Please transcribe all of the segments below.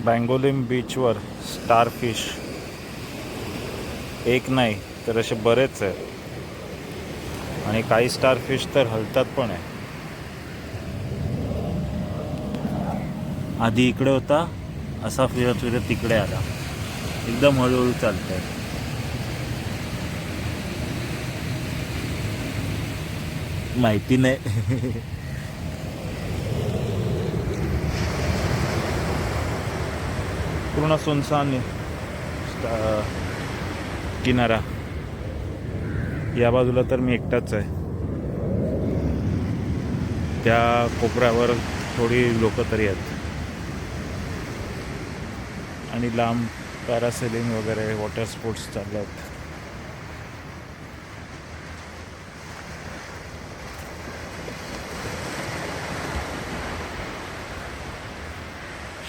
बँगोलिम बीचवर स्टारफिश एक नाही तर असे बरेच आहेत आणि काही स्टारफिश तर हलतात पण आहे. आधी इकडे होता, असा फिरत फिरत तिकडे आला. एकदम हळूहळू चालतंय. माहिती नाही. पूर्ण सुनसान किनारा. या बाजूला तर मी एकटाच आहे. त्या कोपऱ्यावर थोडी लोक तरी आहेत आणि लांब पॅरासेलिंग वगैरे वॉटर स्पोर्ट्स चालले आहेत.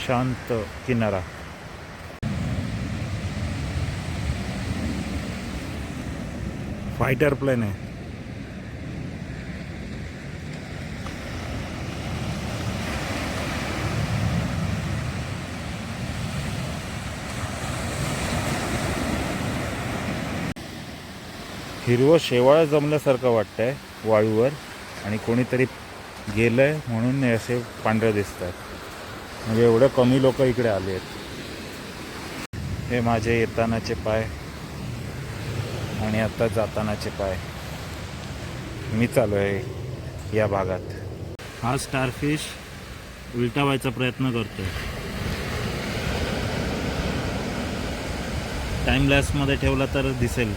शांत किनारा. फायटर प्लेन आहे. हिरवं शेवाळ जमल्यासारखं वाटतंय वाळूवर आणि कोणीतरी गेलंय म्हणून हे असे पांढरे दिसत आहेत. म्हणजे एवढे कमी लोक इकडे आले आहेत. हे माझे येतानाचे पाय आणि आता जातानाचे पाय. मी चालू आहे या भागात. हा स्टारफिश उलटा व्हायचा प्रयत्न करतोय. टाइम लॅप्समध्ये ठेवला तर दिसेल.